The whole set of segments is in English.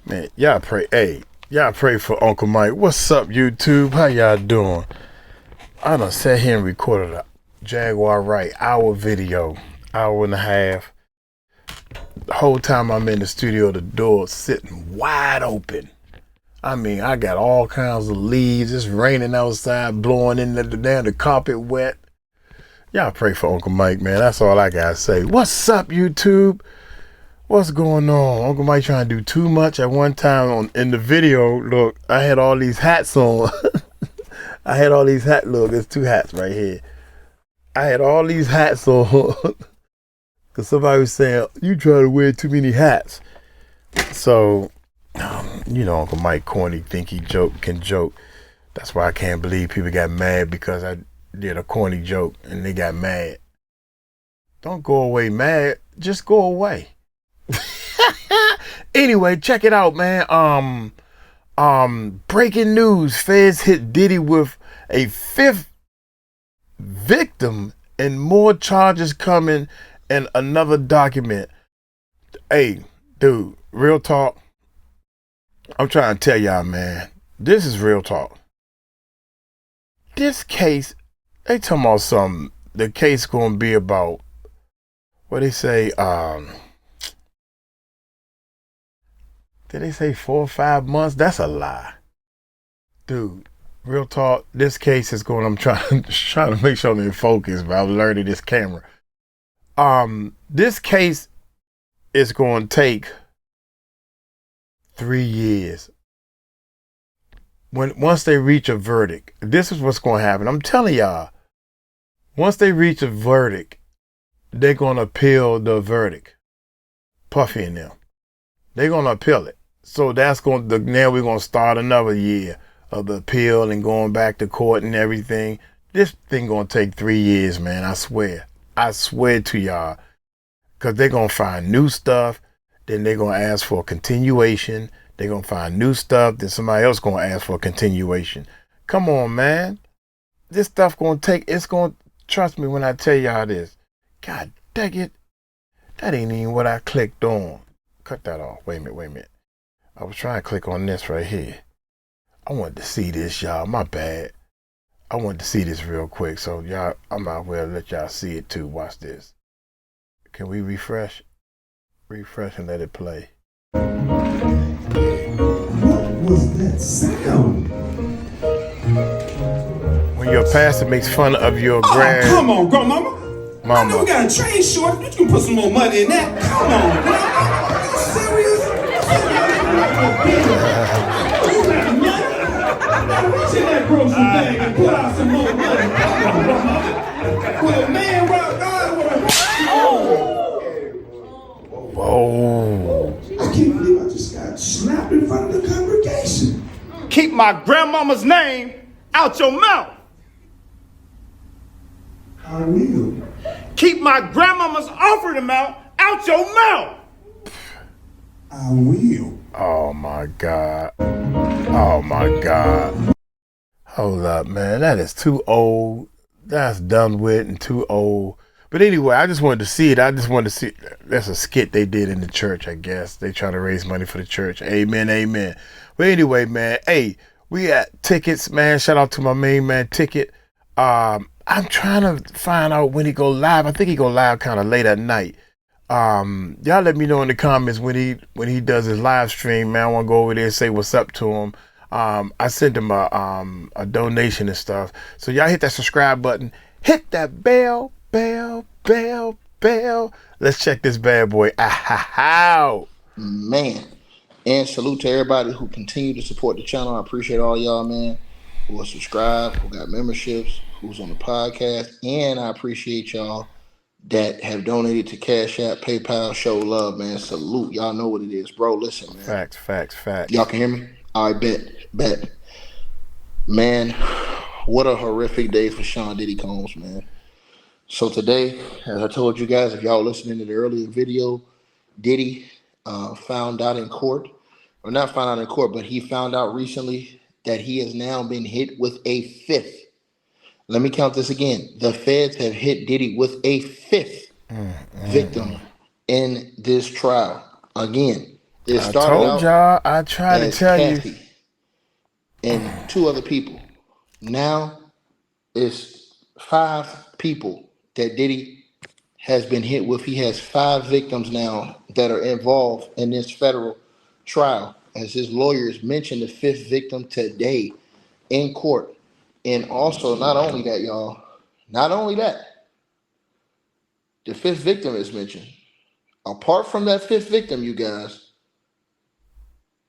Man, y'all pray. Hey, y'all pray for Uncle Mike. What's up, YouTube? How y'all doing? I done sat here and recorded a Jaguar Wright hour video, hour and a half. The whole time I'm in the studio, the door sitting wide open. I mean, I got all kinds of leaves. It's raining outside, blowing in the carpet wet. Y'all pray for Uncle Mike, man. That's all I gotta say. What's up, YouTube? What's going on? Uncle Mike trying to do too much at one time in the video. Look, I had all these hats on. I had all these hats. Look, there's two hats right here. I had all these hats on. Because somebody was saying, you try to wear too many hats. So, you know, Uncle Mike corny, think he can joke. That's why I can't believe people got mad because I did a corny joke and they got mad. Don't go away mad. Just go away. Anyway, check it out, man. Breaking news. Feds hit Diddy with a 5th victim and more charges coming in another document. Hey, dude, real talk. I'm trying to tell y'all, man. This is real talk. This case, they talking about something. The case gonna be about, what they say, did they say 4 or 5 months? That's a lie. Dude, real talk, this case is going, I'm trying to make sure I'm in focus, but I'm learning this camera. This case is going to take 3 years. Once they reach a verdict, this is what's going to happen. I'm telling y'all, once they reach a verdict, they're going to appeal the verdict. Puffy and them. They're going to appeal it. So that's going to, now we're going to start another year of the appeal and going back to court and everything. This thing going to take 3 years, man. I swear. I swear to y'all. Because they're going to find new stuff. Then they're going to ask for a continuation. They're going to find new stuff. Then somebody else going to ask for a continuation. Come on, man. This stuff going to take, it's going to, trust me when I tell y'all this. God dang it. That ain't even what I clicked on. Cut that off. Wait a minute. I was trying to click on this right here. I wanted to see this, y'all. My bad. I wanted to see this real quick. So, y'all, I might as well let y'all see it too. Watch this. Can we refresh? Refresh and let it play. What was that sound? When your pastor makes fun of your Come on, grandmama. I know we got a train short. You can put some more money in that. Come on, man. Are you serious? Reach in that grocery bag and pull out some more money. Come on, grandmama. With a man rock God with a... Whoa. I can't believe I just got slapped in front of the congregation. Keep my grandmama's name out your mouth. I will. Keep my grandmama's offering amount out your mouth. I will. Oh my God. Oh my God. Hold up, man. That is too old. That's done with and too old. But anyway, I just wanted to see it. That's a skit they did in the church, I guess. They try to raise money for the church. Amen, amen. But anyway, man, hey, we got tickets, man. Shout out to my main man, Ticket. I'm trying to find out when he go live. I think he go live kind of late at night. Y'all let me know in the comments when he does his live stream, man. I want to go over there and say what's up to him. I sent him a donation and stuff. So y'all hit that subscribe button. Hit that bell. Let's check this bad boy out. Man. And salute to everybody who continue to support the channel. I appreciate all y'all, man, who are subscribed, who got memberships, who's on the podcast. And I appreciate y'all that have donated to Cash App, PayPal. Show love, man. Salute. Y'all know what it is, bro. Listen, man. Facts. Y'all can hear me? All right, bet. Man, what a horrific day for Sean Diddy Combs, man. So today, as I told you guys, if y'all listening to the earlier video, Diddy found out in court, or not found out in court, but he found out recently that he has now been hit with a 5th. Let me count this again. The feds have hit Diddy with a 5th victim in this trial. Again, It I started told out y'all. I tried to as tell you. Kathy and 2 other people. Now it's 5 people that Diddy has been hit with. He has 5 victims now that are involved in this federal trial. As his lawyers mentioned the 5th victim today in court. And also, not only that, y'all, not only that, the 5th victim is mentioned. Apart from that 5th victim, you guys,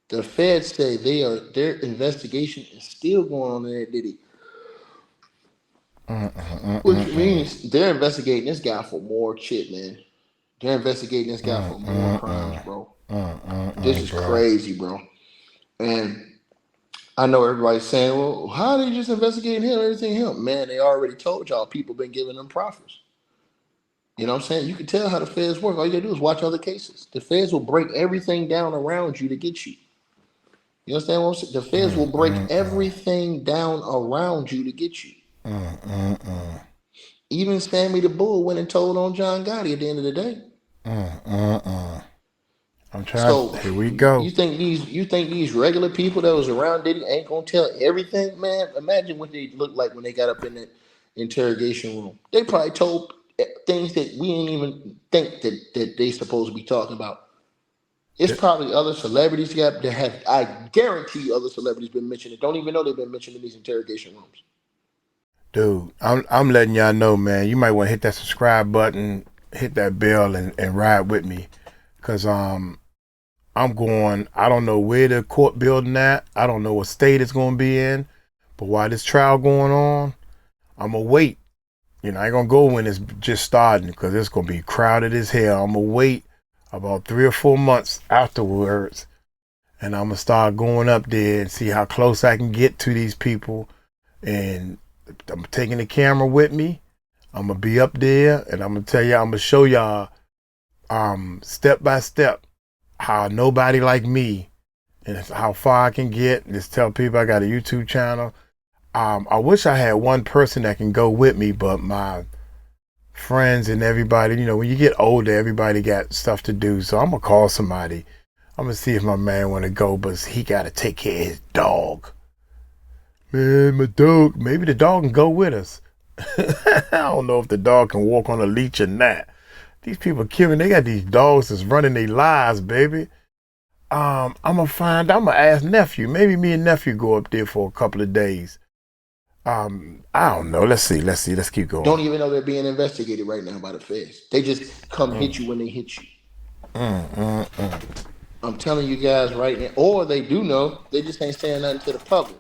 the feds say their investigation is still going on in that Diddy. Which means they're investigating this guy for more shit, man. They're investigating this guy for more crimes, bro. This is crazy, bro. And I know everybody's saying, well, how are they just investigating him? Everything him. Man, they already told y'all people been giving them proffers. You know what I'm saying? You can tell how the feds work. All you gotta do is watch other cases. The feds will break everything down around you to get you. You understand what I'm saying? The feds will break everything down around you to get you. Even Sammy the Bull went and told on John Gotti at the end of the day. I'm trying. So Here we go. you think these regular people that was around Diddy ain't gonna tell everything, man? Imagine what they looked like when they got up in that interrogation room. They probably told things that we ain't even think that they supposed to be talking about. It's probably other celebrities that have. I guarantee you, other celebrities been mentioned. Don't even know they've been mentioned in these interrogation rooms. Dude, I'm letting y'all know, man. You might want to hit that subscribe button, hit that bell, and ride with me, cause I'm going. I don't know where the court building at. I don't know what state it's gonna be in, but while this trial going on, I'm gonna wait. You know, I ain't gonna go when it's just starting, because it's gonna be crowded as hell. I'm gonna wait about 3 or 4 months afterwards, and I'm gonna start going up there and see how close I can get to these people. And I'm taking the camera with me. I'm gonna be up there, and I'm gonna tell y'all, I'm gonna show y'all step by step how nobody like me and how far I can get. Just tell people I got a YouTube channel. I wish I had one person that can go with me, but my friends and everybody, you know, when you get older, everybody got stuff to do. So I'm gonna call somebody. I'm gonna see if my man wanna go, but he gotta take care of his dog. Man, my dog, maybe the dog can go with us. I don't know if the dog can walk on a leash or not. These people killing, they got these dogs that's running their lives, baby. I'm gonna ask nephew. Maybe me and nephew go up there for a couple of days. I don't know. Let's see. Let's keep going. Don't even know they're being investigated right now by the feds. They just come hit you when they hit you. I'm telling you guys right now, or they do know, they just ain't saying nothing to the public,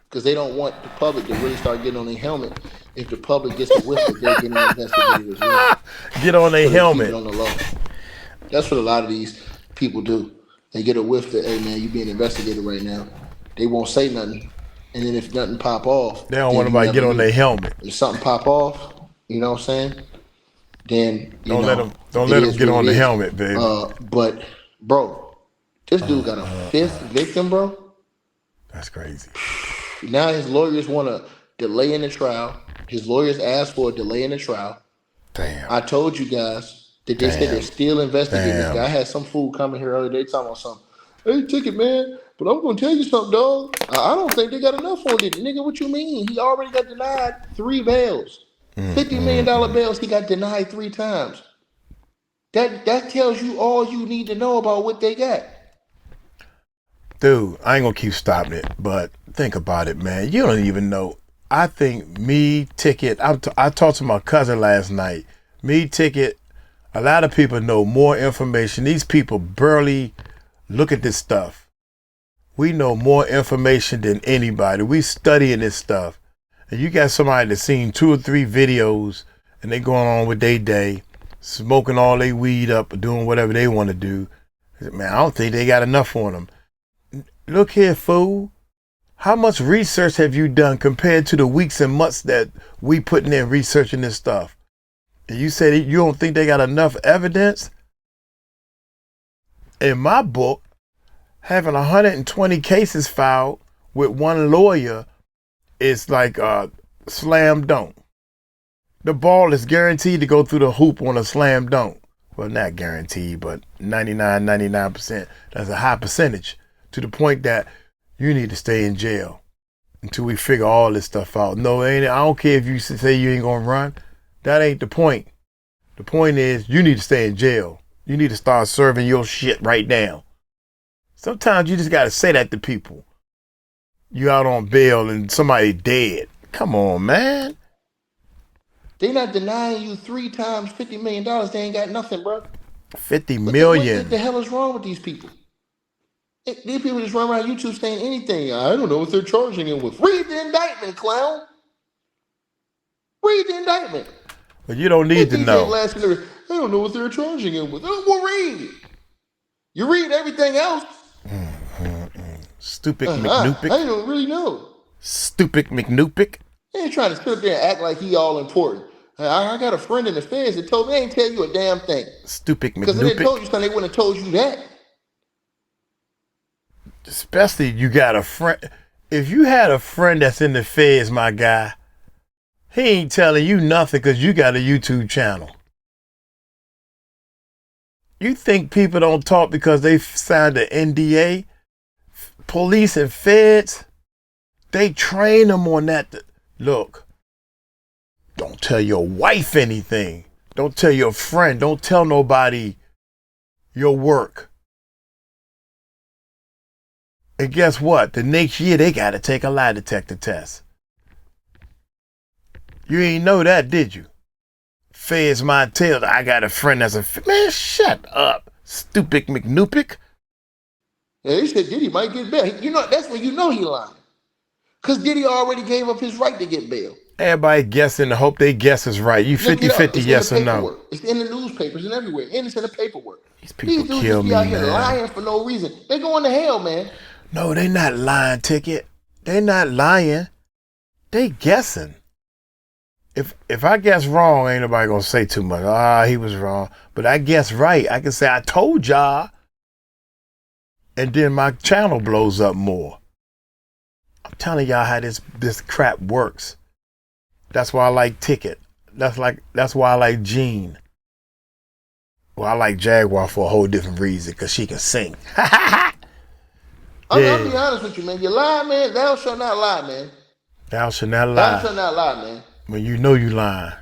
because they don't want the public to really start getting on their helmet. If the public gets a whiff that they're getting investigated as well. Get on their helmet. Keep it on the low. That's what a lot of these people do. They get a whiff that, hey man, you being investigated right now. They won't say nothing. And then if nothing pop off, they don't want nobody to get on their helmet. If something pop off, you know what I'm saying? Then don't let them get on the helmet, baby. But bro, this dude got a 5th victim, bro. That's crazy. Now his lawyers want to delay in the trial. His lawyers asked for a delay in the trial. Damn. I told you guys that they said they're still investigating this guy. I had some fool coming here earlier. They talking about something. Hey, Ticket Man, but I'm gonna tell you something, dog. I don't think they got enough on it, nigga. What you mean? He already got denied 3 bails, $50 million bails. He got denied 3 times. That tells you all you need to know about what they got. Dude, I ain't gonna keep stopping it, but think about it, man. You don't even know. I think me, Ticket, I talked to my cousin last night. Me, Ticket, a lot of people know more information. These people barely look at this stuff. We know more information than anybody. We studying this stuff. And you got somebody that's seen 2 or 3 videos and they going on with their day, smoking all their weed up or doing whatever they want to do. Man, I don't think they got enough on them. Look here, fool. How much research have you done compared to the weeks and months that we putting in researching this stuff? And you say you don't think they got enough evidence? In my book, having 120 cases filed with one lawyer is like a slam dunk. The ball is guaranteed to go through the hoop on a slam dunk well, not guaranteed, but 99%, that's a high percentage, to the point that you need to stay in jail until we figure all this stuff out. No, ain't it? I don't care if you say you ain't gonna run. That ain't the point. The point is you need to stay in jail. You need to start serving your shit right now. Sometimes you just gotta say that to people. You out on bail and somebody dead. Come on, man. They not denying you 3 times $50 million. They ain't got nothing, bro. 50 million. What the hell is wrong with these people? These people just run around YouTube saying anything. I don't know what they're charging him with. Read the indictment, clown. Read the indictment. But you don't need to know. I don't know what they're charging him with. Well, read. You read everything else. Stupid McNoopik. I don't really know. Stupid McNoopik. They ain't trying to sit up there and act like he all important. I got a friend in the feds that told me they ain't tell you a damn thing. Stupid McNoopik. Because if they told you something, they wouldn't have told you that. Especially you got a friend. If you had a friend that's in the feds, my guy, he ain't telling you nothing because you got a YouTube channel. You think people don't talk because they signed an NDA? Police and feds, they train them on that. Look, don't tell your wife anything. Don't tell your friend. Don't tell nobody your work. And guess what? The next year, they got to take a lie detector test. You ain't know that, did you? Feds might tell, I got a friend that's man, shut up, stupid McNoopik. Yeah, they said Diddy might get bail. You know, that's when you know he lying. Because Diddy already gave up his right to get bail. Everybody guessing to hope they guess is right. You 50-50 yes or no. It's in the newspapers and everywhere. And it's in the paperwork. These people dudes kill me, out here man. lying for no reason. They going to hell, man. No, they not lying, Ticket. They not lying. They guessing. If I guess wrong, ain't nobody gonna say too much. He was wrong. But I guess right. I can say I told y'all. And then my channel blows up more. I'm telling y'all how this crap works. That's why I like Ticket. That's why I like Gene. Well, I like Jaguar for a whole different reason, because she can sing. I'll be honest with you, man. You lie, man. Thou shalt not lie, man. Thou shalt not lie. Thou shalt not lie, man. When you know you lying.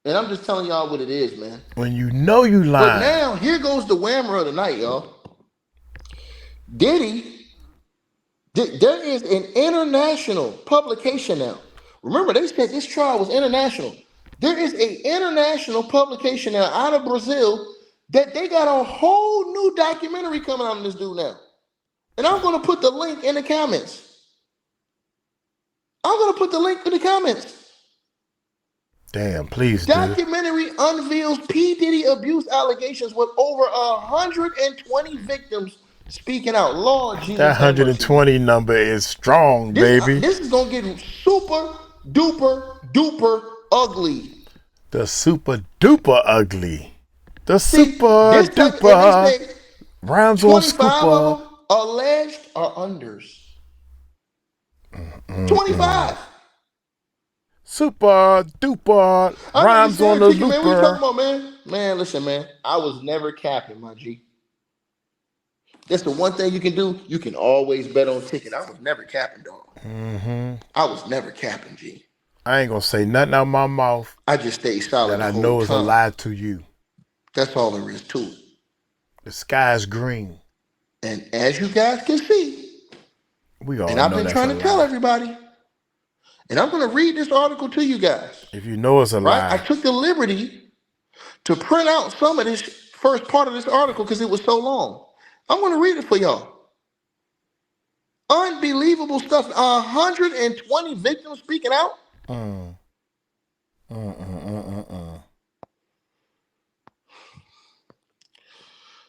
And I'm just telling y'all what it is, man. When you know you lying. But now, here goes the whammer of the night, y'all. Diddy, there is an international publication now. Remember, they said this trial was international. There is an international publication now out of Brazil that they got a whole new documentary coming out on this dude now. And I'm going to put the link in the comments. Damn, please do. Documentary unveils P. Diddy abuse allegations with over 120 victims speaking out. Lord Jesus. That 120 number is strong, baby. This is going to get super duper ugly. The super duper ugly. The super duper. Rhymes on scooper. Alleged are unders. 25. Super duper. Rhymes on the looper. Man, what you talking about, man? Man, listen, man. I was never capping, my G. That's the one thing you can do. You can always bet on Ticket. I was never capping, dog. I was never capping, G. I ain't gonna say nothing out my mouth. I just stay solid. And I know it's a lie to you. That's all there is to it. The sky's green. And as you guys can see, we all and I've been trying to tell everybody, and I'm going to read this article to you guys. If you know it's a lie. I took the liberty to print out some of this first part of this article because it was so long. I'm going to read it for y'all. Unbelievable stuff. 120 victims speaking out.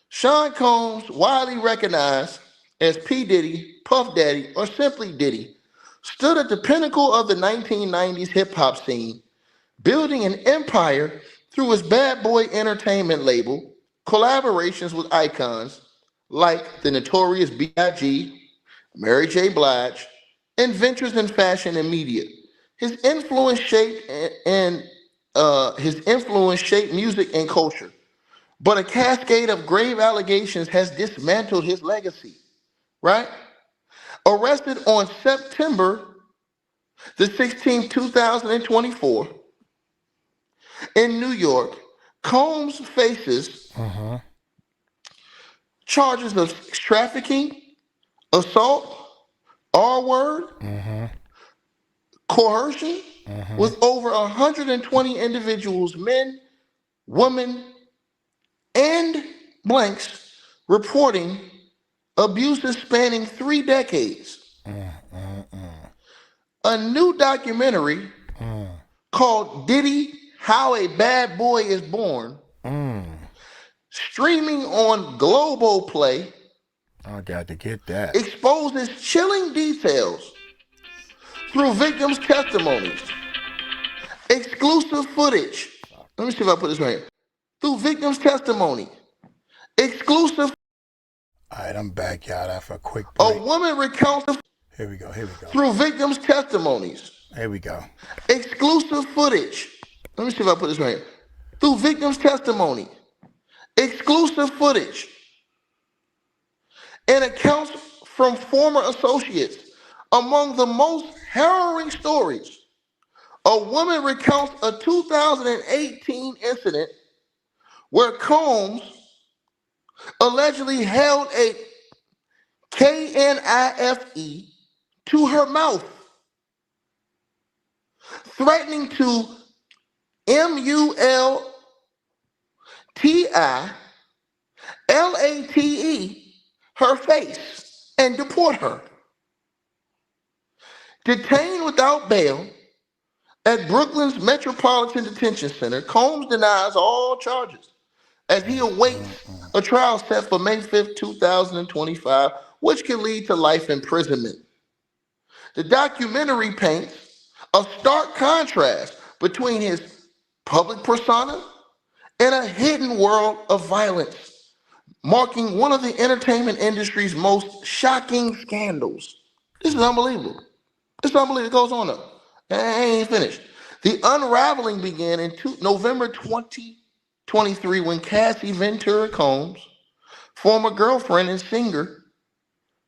Sean Combs, widely recognized as P. Diddy, Puff Daddy, or simply Diddy, stood at the pinnacle of the 1990s hip-hop scene, building an empire through his Bad Boy Entertainment label, collaborations with icons like the Notorious B.I.G., Mary J. Blige, and ventures in fashion and media. His influence shaped music and culture, But a cascade of grave allegations has dismantled his legacy, right? Arrested on September the 16th, 2024, in New York, Combs faces charges of trafficking, assault, R-word, coercion, with over 120 individuals, men, women, and blanks, reporting abuses spanning 3 decades. A new documentary called Diddy, How a Bad Boy is Born, streaming on Global Play, I got to get that. exposes chilling details through victims' testimonies, exclusive footage. Let me see if I put this right here. Through victims' testimony, exclusive. All right, I'm back, y'all. After a quick A break. woman recounts Here we go. through victims' testimonies, Here we go. exclusive footage. Let me see if I put this right here. Through victims' testimony, exclusive footage, and accounts from former associates. Among the most harrowing stories, a woman recounts a 2018 incident where Combs allegedly held a KNIFE to her mouth, threatening to MULTILATE her face and deport her. Detained without bail at Brooklyn's Metropolitan Detention Center, Combs denies all charges as he awaits a trial set for May 5th, 2025, which can lead to life imprisonment. The documentary paints a stark contrast between his public persona and a hidden world of violence, marking one of the entertainment industry's most shocking scandals. This is unbelievable. It's unbelievable. It goes on though. I ain't finished. The unraveling began in November 2023 when Cassie Ventura Combs, former girlfriend and singer,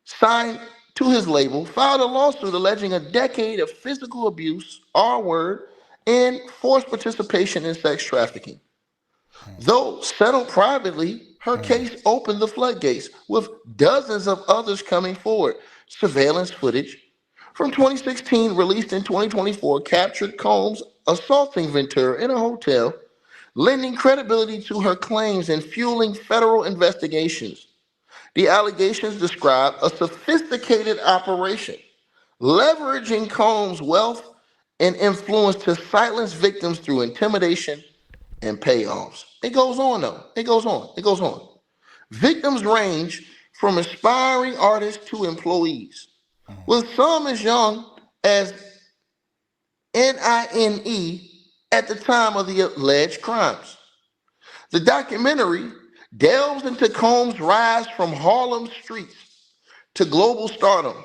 signed to his label, filed a lawsuit alleging a decade of physical abuse, R-word, and forced participation in sex trafficking. Though settled privately, her case opened the floodgates, with dozens of others coming forward. Surveillance footage from 2016, released in 2024, captured Combs assaulting Ventura in a hotel, lending credibility to her claims and fueling federal investigations. The allegations describe a sophisticated operation, leveraging Combs' wealth and influence to silence victims through intimidation and payoffs. It goes on though. It goes on. Victims range from aspiring artists to employees, with some as young as NINE at the time of the alleged crimes. The documentary delves into Combs' rise from Harlem streets to global stardom,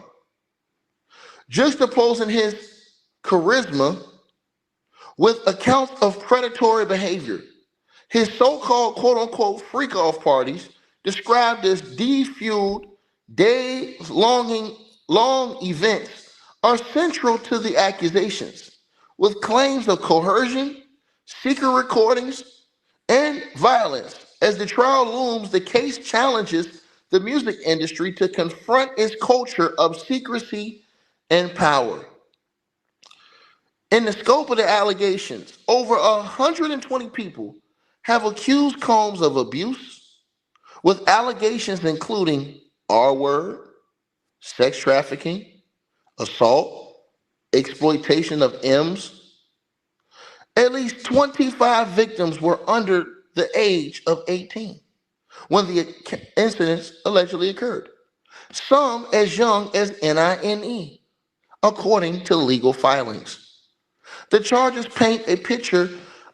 juxtaposing his charisma with accounts of predatory behavior. His so-called quote-unquote freak-off parties, described as defueled, day-long events, are central to the accusations, with claims of coercion, secret recordings, and violence. As the trial looms, the case challenges the music industry to confront its culture of secrecy and power. In the scope of the allegations, over 120 people have accused Combs of abuse, with allegations including R-word, sex trafficking, assault, exploitation of M's. At least 25 victims were under the age of 18 when the incidents allegedly occurred, some as young as NINE, according to legal filings. The charges paint a picture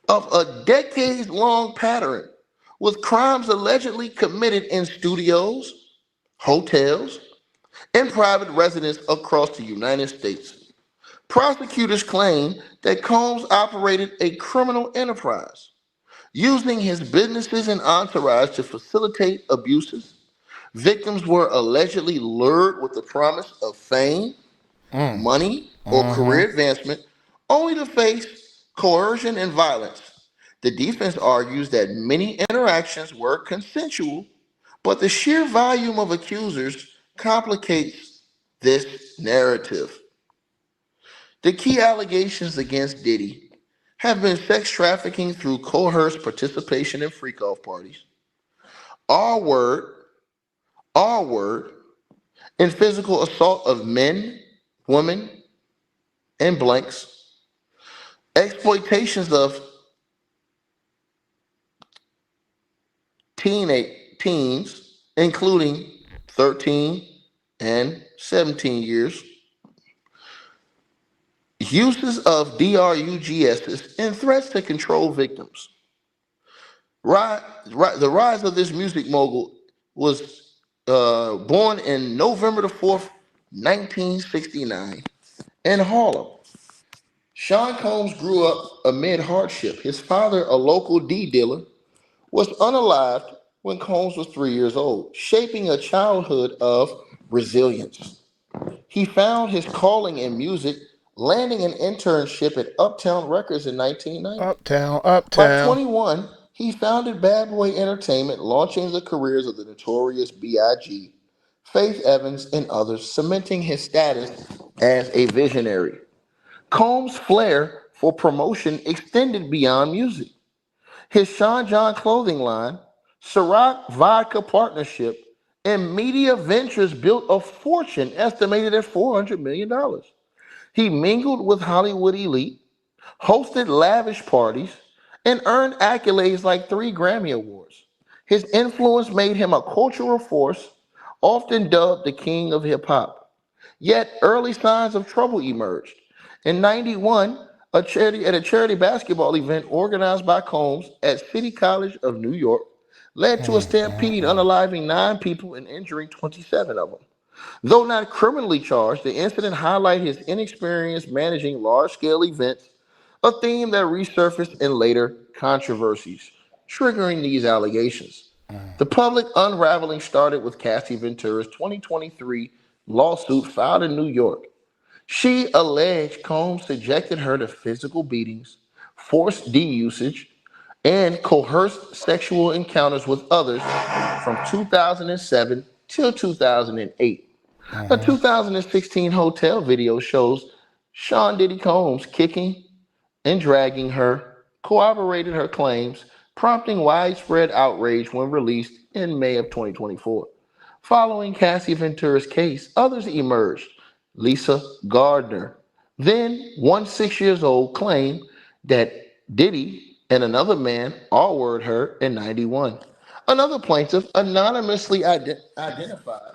of a decades-long pattern, with crimes allegedly committed in studios, hotels, and private residences across the United States. Prosecutors claim that Combs operated a criminal enterprise, Using his businesses and entourage to facilitate abuses, victims were allegedly lured with the promise of fame, money, or career advancement, only to face coercion and violence. The defense argues that many interactions were consensual, but the sheer volume of accusers complicates this narrative. The key allegations against Diddy have been sex trafficking through coerced participation in freak-off parties, R word, R word, and physical assault of men, women, and blanks, exploitations of teens, including 13 and 17 years, uses of DRUGSs, and threats to control victims. The rise of this music mogul was born in November the 4th, 1969, in Harlem. Sean Combs grew up amid hardship. His father, a local D dealer, was unalived when Combs was 3 years old, shaping a childhood of resilience. He found his calling in music, landing an internship at Uptown Records in 1990. Uptown, By uptown. 21, he founded Bad Boy Entertainment, launching the careers of the notorious B.I.G., Faith Evans, and others, cementing his status as a visionary. Combs' flair for promotion extended beyond music. His Sean John clothing line, Ciroc Vodka partnership, and media ventures built a fortune estimated at $400 million. He mingled with Hollywood elite, hosted lavish parties, and earned accolades like 3 Grammy Awards. His influence made him a cultural force, often dubbed the king of hip hop. Yet early signs of trouble emerged. In 91, at a charity basketball event organized by Combs at City College of New York led to a stampede, unaliving 9 people and injuring 27 of them. Though not criminally charged, the incident highlighted his inexperience managing large-scale events, a theme that resurfaced in later controversies, triggering these allegations. The public unraveling started with Cassie Ventura's 2023 lawsuit filed in New York. She alleged Combs subjected her to physical beatings, forced D usage, and coerced sexual encounters with others from 2007 till 2008. A 2016 hotel video shows Sean Diddy Combs kicking and dragging her, corroborated her claims, prompting widespread outrage when released in May of 2024. Following Cassie Ventura's case, others emerged. Lisa Gardner, then 16 years old, claimed that Diddy and another man R-word her in 91. Another plaintiff, anonymously identified,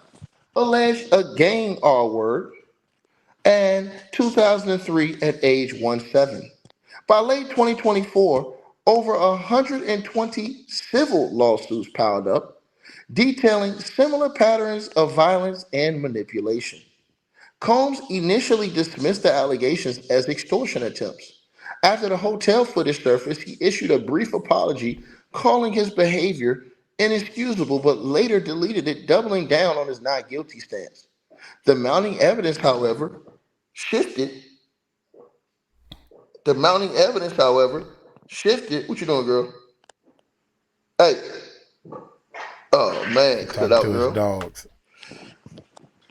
alleged a gang R-word and 2003 at age 17. By late 2024, over 120 civil lawsuits piled up, detailing similar patterns of violence and manipulation. Combs initially dismissed the allegations as extortion attempts. After the hotel footage surfaced, he issued a brief apology, calling his behavior inexcusable, but later deleted it, doubling down on his not guilty stance. The mounting evidence, however, shifted. The mounting evidence, however, shifted. What you doing, girl? Hey. Oh man, cut it Talking out, to his girl. dogs.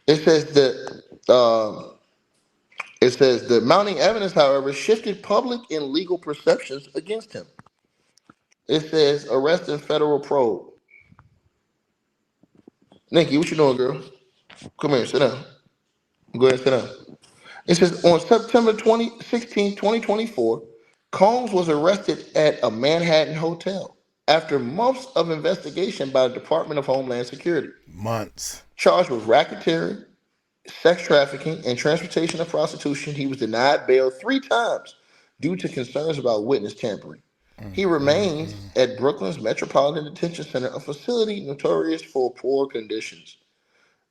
It says that the mounting evidence, however, shifted public and legal perceptions against him. It says arrest and federal probe. Nikki, what you doing, girl? Come here, sit down. Go ahead, sit down. It says on September 16, 2024, Combs was arrested at a Manhattan hotel after months of investigation by the Department of Homeland Security. Months. Charged with racketeering, sex trafficking, and transportation of prostitution, he was denied bail 3 times due to concerns about witness tampering. He remains at Brooklyn's Metropolitan Detention Center, a facility notorious for poor conditions.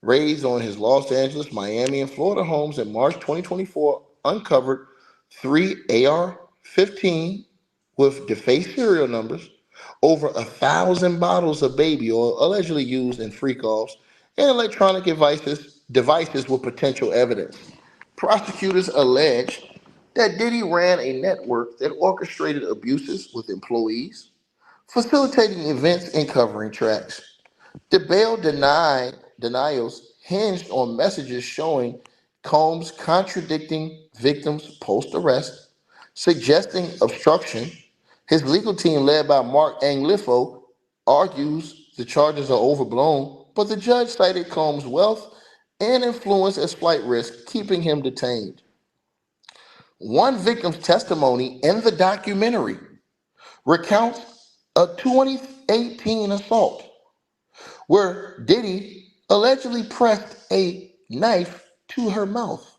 Raids on his Los Angeles, Miami, and Florida homes in March 2024 uncovered 3 AR-15 with defaced serial numbers, over 1,000 bottles of baby oil allegedly used in freak-offs, and electronic devices with potential evidence. Prosecutors allege that Diddy ran a network that orchestrated abuses with employees, facilitating events and covering tracks. The denials hinged on messages showing Combs contradicting victims post arrest, suggesting obstruction. His legal team, led by Mark Anglifo, argues the charges are overblown, but the judge cited Combs' wealth and influence as flight risk, keeping him detained. One victim's testimony in the documentary recounts a 2018 assault where Diddy allegedly pressed a knife to her mouth,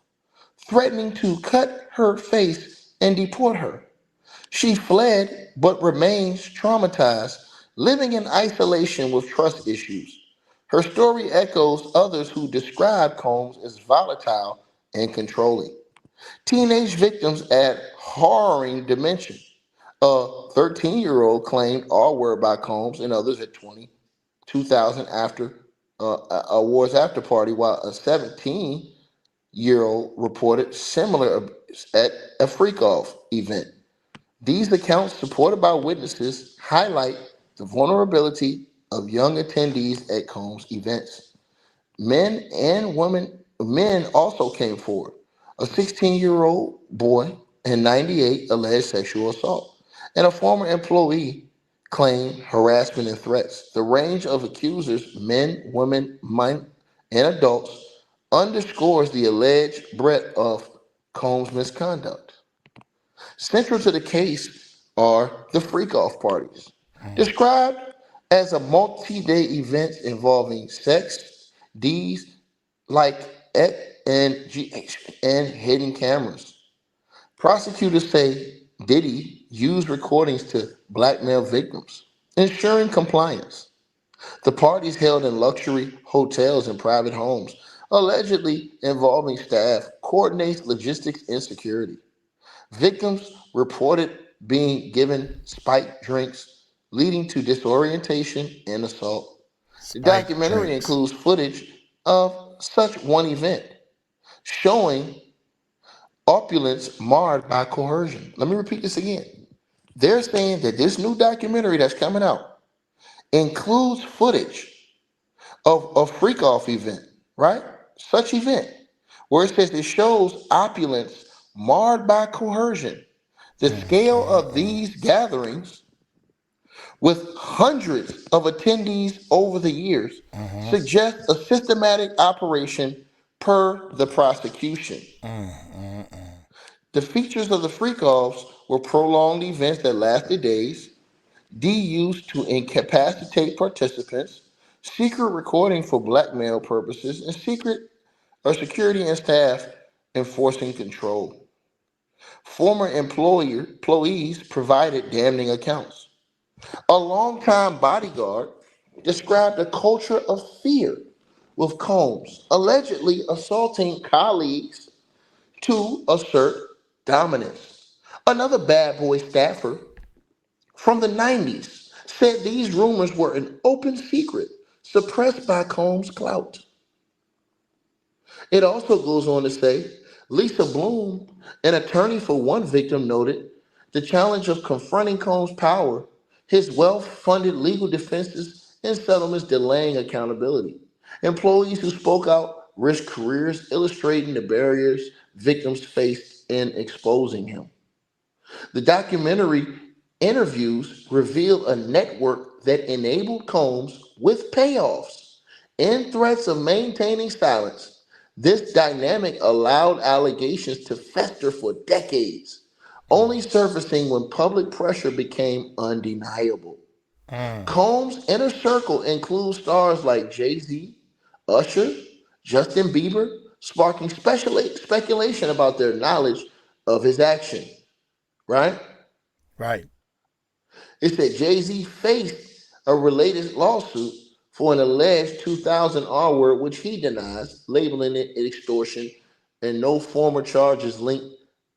threatening to cut her face and deport her. She fled but remains traumatized, living in isolation with trust issues. Her story echoes others who describe Combs as volatile and controlling. Teenage victims add harrowing dimension. A 13-year-old claimed all were by Combs and others at 2000 after awards after party, while a 17-year-old reported similar abuse at a Freakoff event. These accounts, supported by witnesses, highlight the vulnerability of young attendees at Combs events. Men also came forward. A 16-year-old boy and 98 alleged sexual assault, and a former employee claimed harassment and threats. The range of accusers, men, women, and adults, underscores the alleged breadth of Combs' misconduct. Central to the case are the freak-off parties, described as a multi-day event involving sex, D's, like and GH, and hidden cameras. Prosecutors say Diddy used recordings to blackmail victims, ensuring compliance. The parties held in luxury hotels and private homes, allegedly involving staff, coordinates logistics and security. Victims reported being given spiked drinks, leading to disorientation and assault. The Spike documentary drinks. includes footage of such one event, showing opulence marred by coercion. Let me repeat this again. They're saying that this new documentary that's coming out includes footage of a freak-off event, right? Such event, where it says it shows opulence marred by coercion. The scale of these gatherings, with hundreds of attendees over the years, suggests a systematic operation per the prosecution. The features of the freak-offs were prolonged events that lasted days, D used to incapacitate participants, secret recording for blackmail purposes, and secret or security and staff enforcing control. Former employees provided damning accounts. A longtime bodyguard described a culture of fear with Combs, allegedly assaulting colleagues to assert dominance. Another bad boy staffer from the 90s said these rumors were an open secret, suppressed by Combs' clout. It also goes on to say Lisa Bloom, an attorney for one victim, noted the challenge of confronting Combs' power, his wealth funded legal defenses, and settlements delaying accountability. Employees who spoke out risked careers, illustrating the barriers victims faced in exposing him. The documentary interviews reveal a network that enabled Combs, with payoffs and threats of maintaining silence. This dynamic allowed allegations to fester for decades, only surfacing when public pressure became undeniable. Combs' inner circle includes stars like Jay-Z, Usher, Justin Bieber, sparking speculation about their knowledge of his action, right? Right. It said Jay-Z faced a related lawsuit for an alleged 2000 R word, which he denies, labeling it extortion, and no former charges linked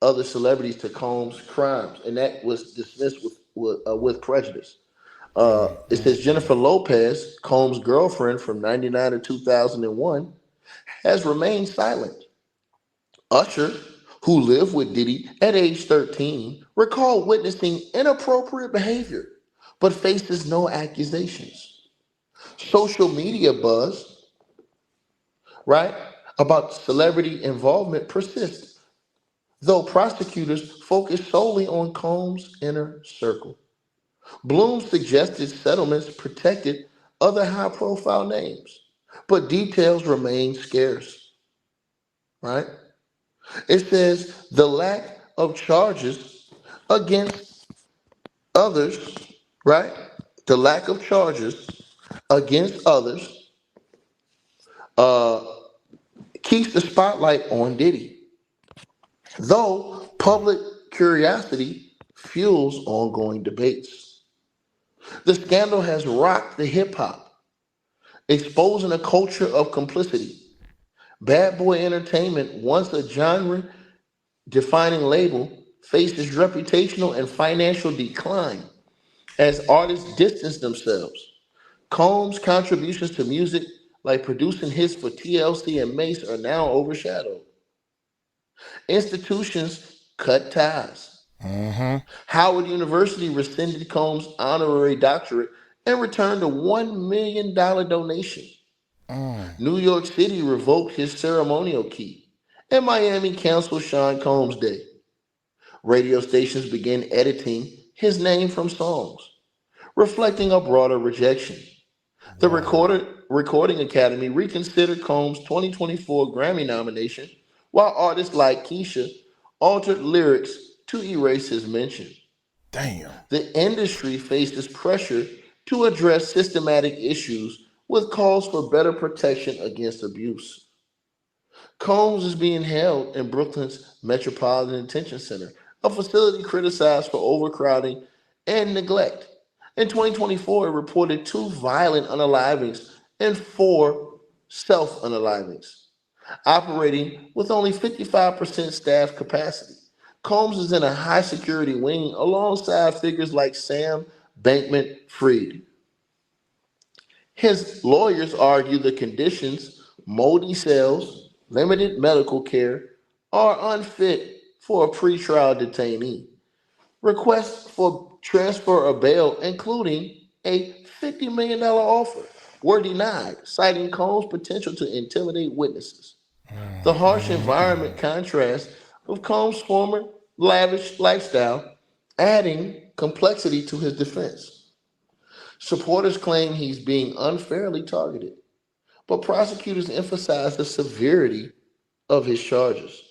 other celebrities to Combs' crimes, and that was dismissed with prejudice. It says Jennifer Lopez, Combs' girlfriend from 99 to 2001, has remained silent. Usher, who lived with Diddy at age 13, recalled witnessing inappropriate behavior, but faces no accusations. Social media buzz, right, about celebrity involvement persists, though prosecutors focus solely on Combs' inner circle. Bloom suggested settlements protected other high profile names, but details remain scarce, right? It says the lack of charges against others, right? The lack of charges against others uh, keeps the spotlight on Diddy, though public curiosity fuels ongoing debates. The scandal has rocked the hip hop, exposing a culture of complicity. Bad Boy Entertainment, once a genre defining label, faces reputational and financial decline as artists distance themselves. Combs' contributions to music, like producing hits for TLC and Mace, are now overshadowed. Institutions cut ties. Howard University rescinded Combs' honorary doctorate and returned a $1 million donation. New York City revoked his ceremonial key, and Miami canceled Sean Combs' Day. Radio stations began editing his name from songs, reflecting a broader rejection. The Recording Academy reconsidered Combs' 2024 Grammy nomination, while artists like Keisha altered lyrics to erase his mention. Damn. The industry faces pressure to address systematic issues with calls for better protection against abuse. Combs is being held in Brooklyn's Metropolitan Detention Center, a facility criticized for overcrowding and neglect. In 2024, it reported 2 violent unalivings and 4 self unalivings, operating with only 55% staff capacity. Combs is in a high security wing alongside figures like Sam Bankman Fried. His lawyers argue the conditions, moldy cells, limited medical care, are unfit for a pretrial detainee. Requests for transfer of bail, including a $50 million offer, were denied, citing Combs' potential to intimidate witnesses. The harsh environment contrasts with Combs' former lavish lifestyle, adding complexity to his defense. Supporters claim he's being unfairly targeted, but prosecutors emphasize the severity of his charges.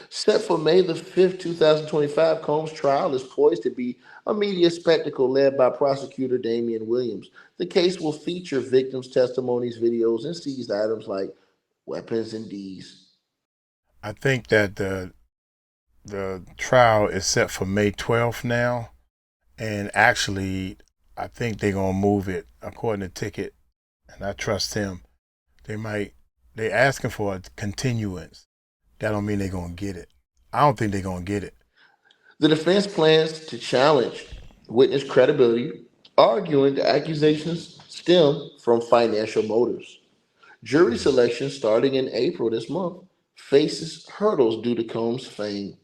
Set for May the 5th, 2025, Combs' trial is poised to be a media spectacle led by prosecutor Damian Williams. The case will feature victims' testimonies, videos, and seized items like weapons and Ds. I think that the trial is set for May 12th now, and actually, I think they're gonna move it according to Ticket, and I trust him. They asking for a continuance. That don't mean they're gonna get it. I don't think they're gonna get it. The defense plans to challenge witness credibility, arguing the accusations stem from financial motives. Jury selection, starting in April this month, faces hurdles due to Combs' fame.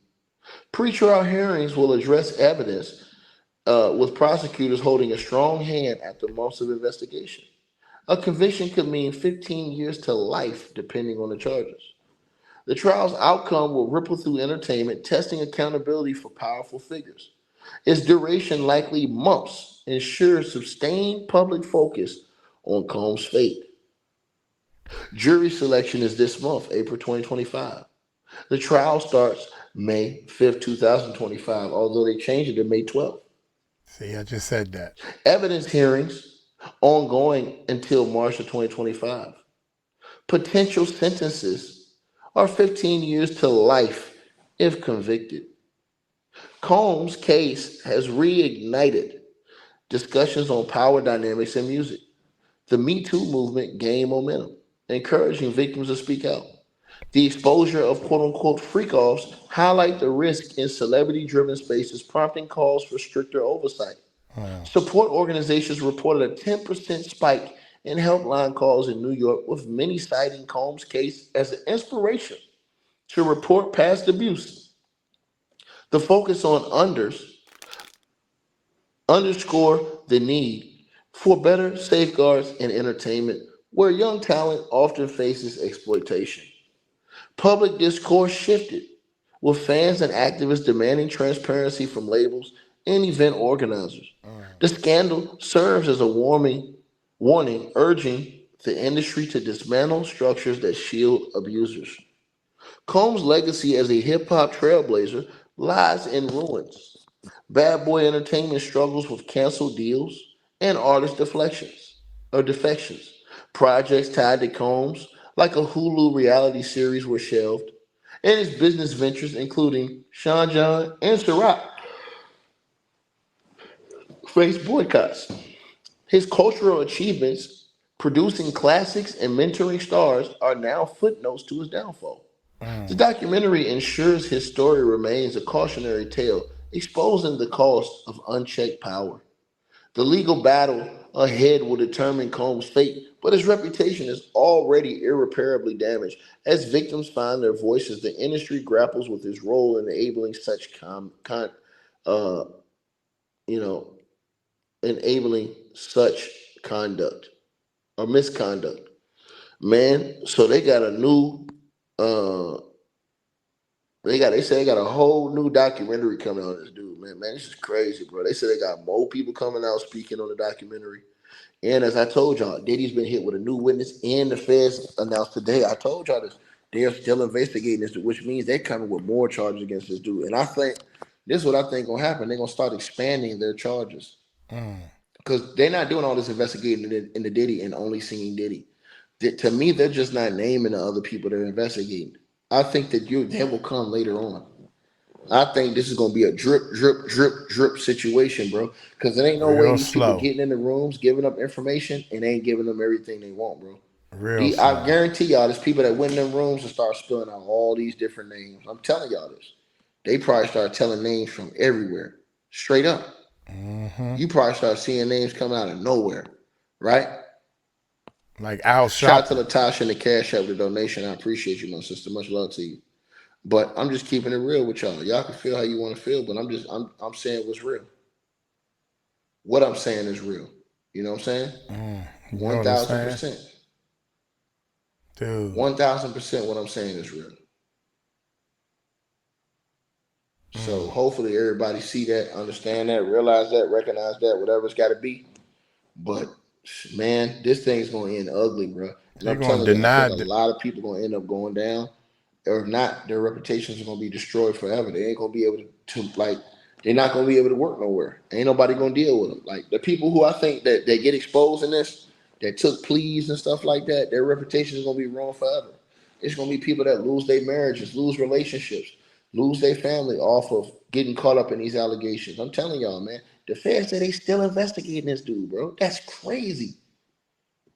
Pretrial hearings will address evidence, with prosecutors holding a strong hand after months of investigation. A conviction could mean 15 years to life, depending on the charges. The trial's outcome will ripple through entertainment, testing accountability for powerful figures. Its duration, likely months, ensures sustained public focus on Combs' fate. Jury selection is this month, April 2025. The trial starts May 5th, 2025, although they changed it to May 12th. See, I just said that. Evidence hearings ongoing until March of 2025. Potential sentences are 15 years to life if convicted. Combs' case has reignited discussions on power dynamics in music. The Me Too movement gained momentum, encouraging victims to speak out. The exposure of quote-unquote freak-offs highlight the risk in celebrity-driven spaces, prompting calls for stricter oversight. Support organizations reported a 10% spike in helpline calls in New York, with many citing Combs' case as an inspiration to report past abuse. The focus on underscore the need for better safeguards in entertainment, where young talent often faces exploitation. Public discourse shifted, with fans and activists demanding transparency from labels and event organizers. The scandal serves as a warning urging the industry to dismantle structures that shield abusers. Combs' legacy as a hip hop trailblazer lies in ruins. Bad Boy Entertainment struggles with canceled deals and artist defections. Projects tied to Combs, like a Hulu reality series, were shelved, and his business ventures, including Sean John and Ciroc, faced boycotts. His cultural achievements, producing classics and mentoring stars, are now footnotes to his downfall. The documentary ensures his story remains a cautionary tale, exposing the cost of unchecked power. The legal battle ahead will determine Combs' fate, but his reputation is already irreparably damaged. As victims find their voices, the industry grapples with his role in enabling uh, you know, such conduct or misconduct. Man, so they got a new uh they say they got a whole new documentary coming on this dude, man. Man, this is crazy, bro. They said they got more people coming out speaking on the documentary. And as I told y'all, Diddy's been hit with a new witness, and the feds announced today. I told y'all this. They're still investigating this, which means they're coming with more charges against this dude. And I think this is what I think gonna happen. They're gonna start expanding their charges. Because they're not doing all this investigating in the Diddy and only seeing Diddy. To me, they're just not naming the other people they're investigating. I think that they will come later on. I think this is gonna be a drip, drip, drip, drip situation, bro. Because there ain't no way these people getting in the rooms, giving up information, and ain't giving them everything they want, bro. I guarantee y'all, there's people that went in them rooms and start spilling out all these different names. I'm telling y'all this. They probably start telling names from everywhere, straight up. You probably start seeing names coming out of nowhere, right? Like Al Shout out to Latasha and the Cash App, the donation. I appreciate you, my sister. Much love to you. But I'm just keeping it real with y'all. Y'all can feel how you want to feel, but I'm saying what's real. What I'm saying is real. You know what I'm saying? 1,000%. Dude. 1,000% what I'm saying is real. So hopefully everybody see that, understand that, realize that, recognize that, whatever it's got to be. But man, this thing's gonna end ugly, bro. And I'm telling you, I think a lot of people gonna end up going down. Or if not, their reputations are gonna be destroyed forever. They ain't gonna be able to like. They're not gonna be able to work nowhere. Ain't nobody gonna deal with them. Like the people who I think that they get exposed in this, that took pleas and stuff like that, their reputation is gonna be ruined forever. It's gonna be people that lose their marriages, lose relationships, lose their family off of getting caught up in these allegations. I'm telling y'all, man. The feds say they still investigating this dude, bro. That's crazy.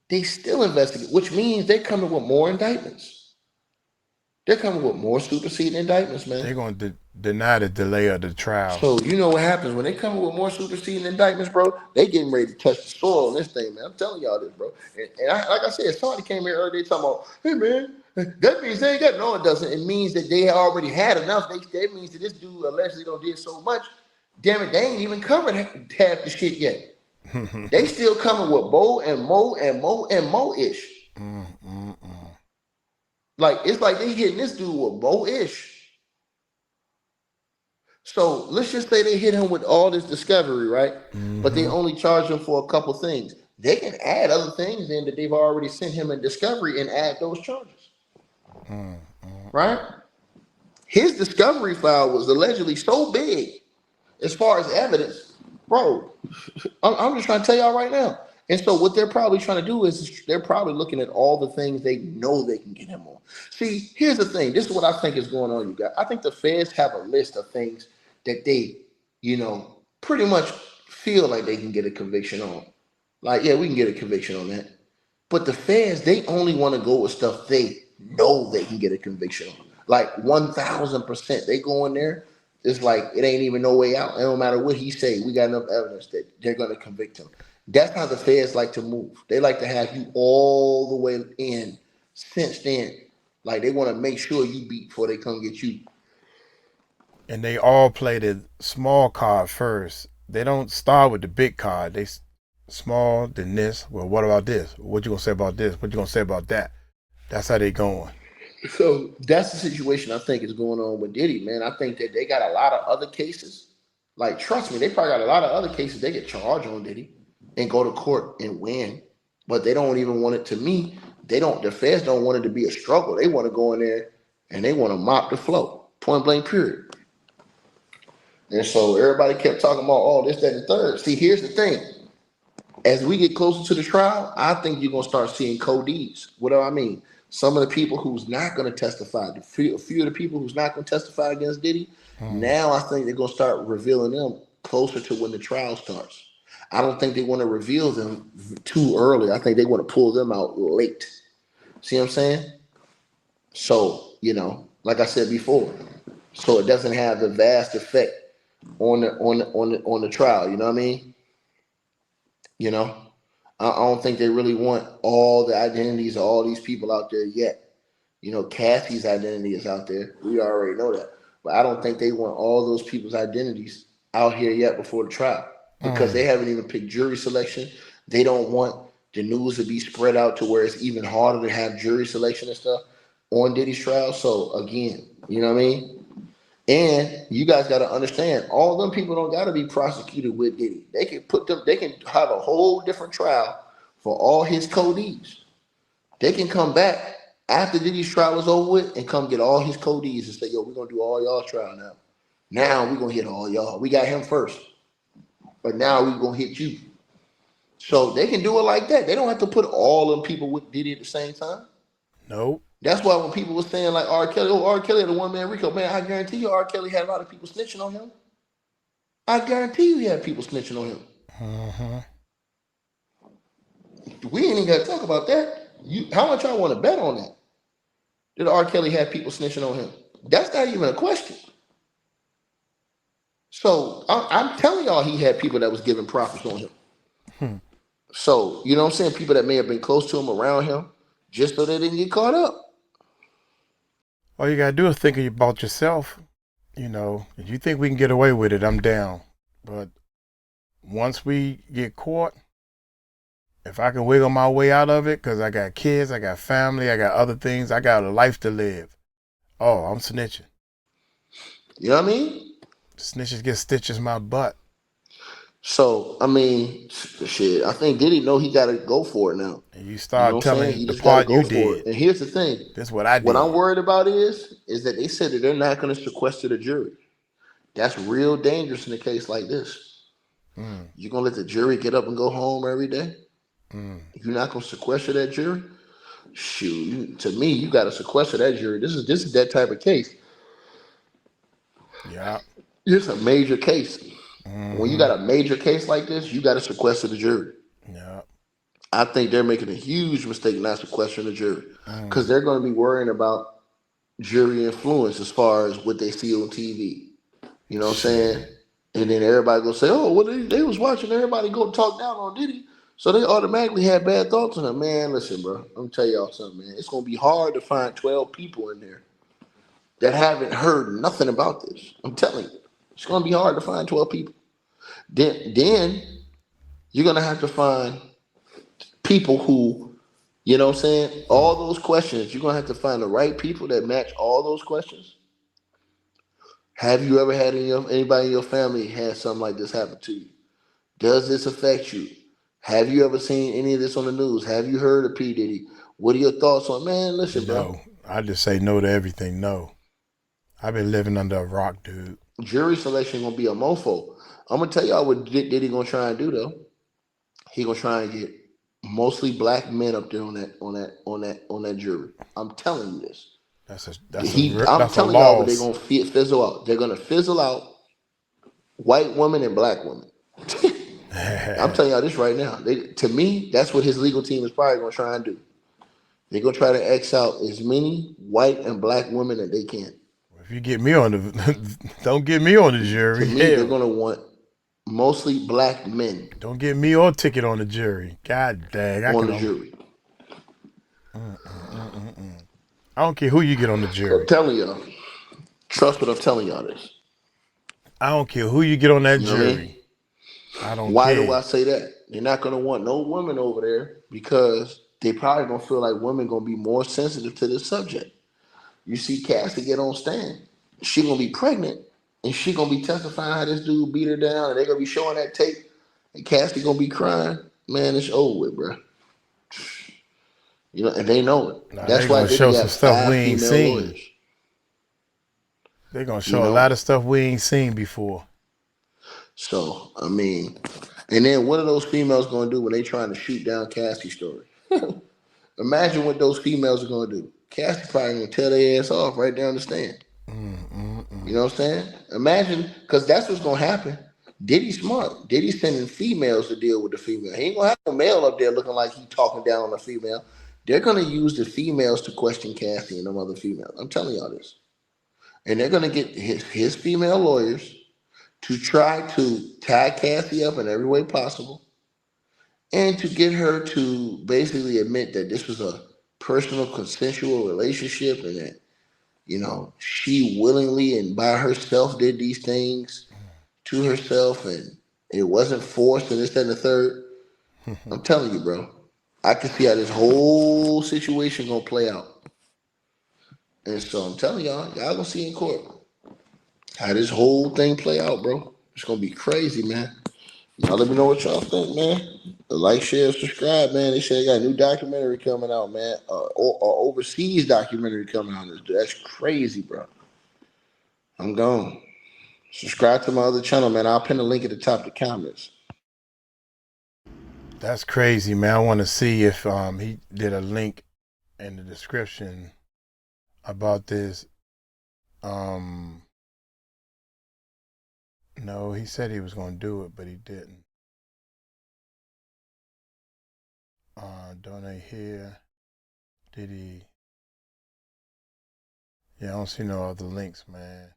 They still investigate, which means they're coming with more indictments. They're coming with more superseding indictments, man. They're going to deny the delay of the trial. So you know what happens when they come with more superseding indictments, bro? They getting ready to touch the soil on this thing, man. I'm telling y'all this, bro. And like I said, somebody came here earlier talking about, hey, man, that means they ain't got, no, it doesn't. It means that they already had enough. That means that this dude allegedly don't did so much. Damn it, they ain't even covered half the shit yet. They still coming with more and more and more and more-ish. Like, it's like they hitting this dude with more-ish. So let's just say they hit him with all this discovery, right? But they only charge him for a couple things. They can add other things in that they've already sent him in discovery and add those charges. Right? His discovery file was allegedly so big as far as evidence. Bro, I'm just trying to tell y'all right now. And so what they're probably trying to do is they're probably looking at all the things they know they can get him on. See, here's the thing. This is what I think is going on, you guys. I think the feds have a list of things that they, pretty much feel like they can get a conviction on. Like, yeah, we can get a conviction on that. But the feds, they only want to go with stuff they know they can get a conviction on. Like 1,000%. They go in there, It's like it ain't even no way out. It don't matter what he say. We got enough evidence that they're gonna convict him. That's how the feds like to move. They like to have you all the way in, cinched in. Like they want to make sure you beat before they come get you. And they all play the small card first. They don't start with the big card. They small, then this. Well, what about this? What you gonna say about this? What you gonna say about that? That's how they going. So that's the situation I think is going on with Diddy, man. I think that they got a lot of other cases. Like, trust me, they probably got a lot of other cases they get charged on Diddy and go to court and win. But they don't even want it to me. They don't, the feds don't want it to be a struggle. They want to go in there and they want to mop the flow. Point blank, period. And so everybody kept talking about, oh, this, that, and the third. See, here's the thing. As we get closer to the trial, I think you're going to start seeing codees. What do I mean? Some of the people who's not going to testify, a few of the people who's not going to testify against Diddy, now I think they're going to start revealing them closer to when the trial starts. I don't think they want to reveal them too early. I think they want to pull them out late. See what I'm saying? So, like I said before, so it doesn't have the vast effect on the trial. You know what I mean? I don't think they really want all the identities of all these people out there yet. Cassie's identity is out there. We already know that. But I don't think they want all those people's identities out here yet before the trial because they haven't even picked jury selection. They don't want the news to be spread out to where it's even harder to have jury selection and stuff on Diddy's trial. So, again, you know what I mean? And you guys got to understand, all them people don't got to be prosecuted with Diddy. They can have a whole different trial for all his codees. They can come back after Diddy's trial is over with and come get all his codees and say, yo, we're going to do all y'all trial now. Now we're going to hit all y'all. We got him first. But now we're going to hit you. So they can do it like that. They don't have to put all them people with Diddy at the same time. Nope. That's why when people were saying like R. Kelly, R. Kelly had a one-man Rico, man, I guarantee you R. Kelly had a lot of people snitching on him. I guarantee you he had people snitching on him. We ain't even got to talk about that. How much y'all want to bet on that? Did R. Kelly have people snitching on him? That's not even a question. So I'm telling y'all he had people that was giving profits on him. So, you know what I'm saying? People that may have been close to him, around him, just so they didn't get caught up. All you gotta do is think about yourself. If you think we can get away with it, I'm down. But once we get caught, if I can wiggle my way out of it, because I got kids, I got family, I got other things, I got a life to live. Oh, I'm snitching. You know what I mean? Snitches get stitches in my butt. So, I mean, shit, I think Diddy know he got to go for it now. And you start telling he the just gotta part go you for did. it. And here's the thing. That's what I did. What I'm worried about is that they said that they're not going to sequester the jury. That's real dangerous in a case like this. You're going to let the jury get up and go home every day? You're not going to sequester that jury? Shoot, to me, you got to sequester that jury. This is that type of case. Yeah. It's a major case. When you got a major case like this, you got to sequester the jury. Yeah. I think they're making a huge mistake not sequestering the jury because they're going to be worrying about jury influence as far as what they see on TV. You know what I'm saying? And then everybody gonna say, "Oh, well, they was watching everybody go talk down on Diddy, so they automatically had bad thoughts on him." Man, listen, bro, I'm gonna tell y'all something, man. It's gonna be hard to find 12 people in there that haven't heard nothing about this. I'm telling you, it's gonna be hard to find 12 people. Then you're gonna have to find people who, you know what I'm saying, all those questions. You're gonna have to find the right people that match all those questions. Have you ever had anybody in your family had something like this happen to you? Does this affect you? Have you ever seen any of this on the news? Have you heard of P. Diddy? What are your thoughts on, man? Listen, bro. No, I just say no to everything. No. I've been living under a rock, dude. Jury selection gonna be a mofo. I'm gonna tell y'all what Diddy gonna try and do though. He gonna try and get mostly black men up there on that jury. I'm telling you this. I'm telling y'all what they're gonna fizzle out. They're gonna fizzle out white women and black women. I'm telling y'all this right now. To me, that's what his legal team is probably gonna try and do. They're gonna try to X out as many white and black women that they can. If you get me on the, don't get me on the jury. To me, they're gonna want mostly black men. Don't get me or ticket on the jury. God dang, on the jury. I don't care who you get on the I'm jury. telling y'all. Trust what I'm telling y'all this. I don't care who you get on that You know what I jury. mean? I don't Why care. do I say that? They're not gonna want no women over there because they probably gonna feel like women gonna be more sensitive to this subject. You see Cassie get on stand. She gonna be pregnant and she gonna be testifying how this dude beat her down and they gonna be showing that tape and Cassie gonna be crying. Man, it's over with, bro. You know, and they know it. Nah, That's they why gonna Diddy show some got stuff we 5 ain't female seen. lawyers. They gonna You show a know? lot of stuff we ain't seen before. So, I mean, and then what are those females gonna do when they trying to shoot down Cassie's story? Imagine what those females are gonna do. Cassie probably gonna tell their ass off right down the stand. You know what I'm saying? Imagine, because that's what's gonna happen. Diddy's smart. Diddy's sending females to deal with the female. He ain't gonna have no male up there looking like he talking down on the female. They're gonna use the females to question Cassie and them other females. I'm telling y'all this. And they're gonna get his female lawyers to try to tie Cassie up in every way possible and to get her to basically admit that this was a personal consensual relationship and that, you know, she willingly and by herself did these things to herself and it wasn't forced and this, that, and the third. I'm telling you, bro. I can see how this whole situation gonna play out. And so I'm telling y'all gonna see in court how this whole thing play out, bro. It's gonna be crazy, man. Y'all let me know what y'all think, man. Like, share, subscribe, man. They say they got a new documentary coming out, man. Or overseas documentary coming out. That's crazy, bro. I'm gone. Subscribe to my other channel, man. I'll pin the link at the top of the comments. That's crazy, man. I want to see if he did a link in the description about this. No, he said he was going to do it, but he didn't. Donate here. Diddy. Yeah, I don't see no other links, man.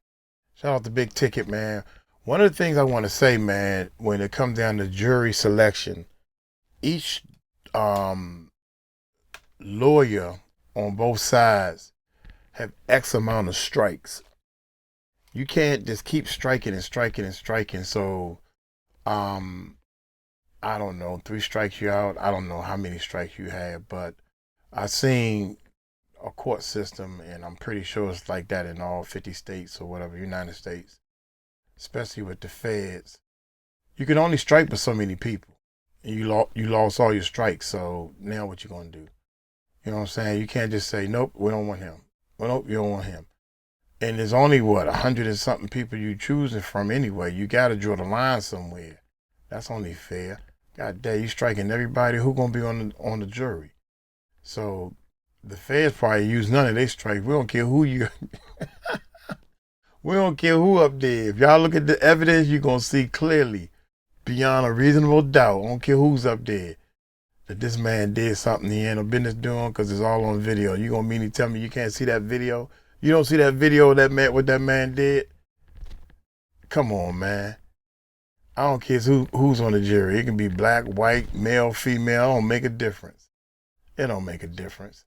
Shout out to Big Ticket, man. One of the things I want to say, man, when it comes down to jury selection, each lawyer on both sides have X amount of strikes. You can't just keep striking and striking and striking. So, I don't know, 3 strikes you out. I don't know how many strikes you have, but I've seen a court system, and I'm pretty sure it's like that in all 50 states or whatever, United States, especially with the feds. You can only strike with so many people. And you lost all your strikes, so now what you gonna do? You know what I'm saying? You can't just say, nope, we don't want him. Well, nope, you don't want him. And there's only, 100 and something people you choosing from anyway. You got to draw the line somewhere. That's only fair. God damn, you striking everybody. Who gonna be on the jury? So the feds probably use none of their strikes. We don't care who you. We don't care who up there. If y'all look at the evidence, you're gonna see clearly, beyond a reasonable doubt. I don't care who's up there, that this man did something he ain't no business doing because it's all on video. You gonna mean to tell me you can't see that video? You don't see that video of that man, what that man did? Come on, man. I don't care who's on the jury. It can be black, white, male, female. It don't make a difference. It don't make a difference.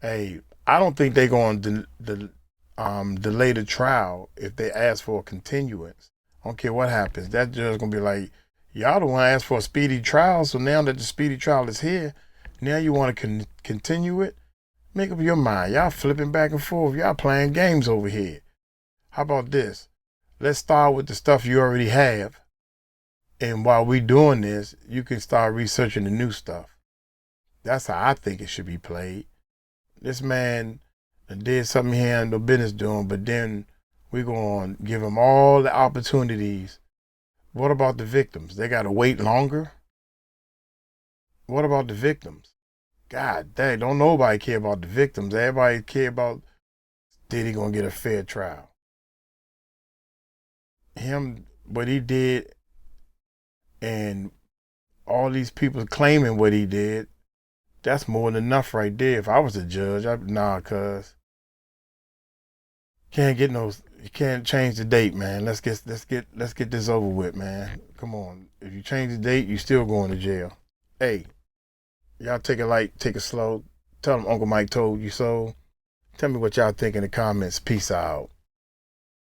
Hey, I don't think they're going to delay the trial if they ask for a continuance. I don't care what happens. That judge going to be like, y'all don't want to ask for a speedy trial, so now that the speedy trial is here, now you want to continue it? Make up your mind. Y'all flipping back and forth. Y'all playing games over here. How about this? Let's start with the stuff you already have. And while we doing this, you can start researching the new stuff. That's how I think it should be played. This man did something he had no business doing, but then we're going to give him all the opportunities. What about the victims? They got to wait longer? What about the victims? God dang, don't nobody care about the victims. Everybody care about Diddy gonna get a fair trial. Him, what he did, and all these people claiming what he did, that's more than enough right there. If I was a judge, cuz You can't change the date, man. Let's get this over with, man. Come on. If you change the date, you still going to jail. Hey, y'all take it light, take it slow. Tell them Uncle Mike told you so. Tell me what y'all think in the comments. Peace out.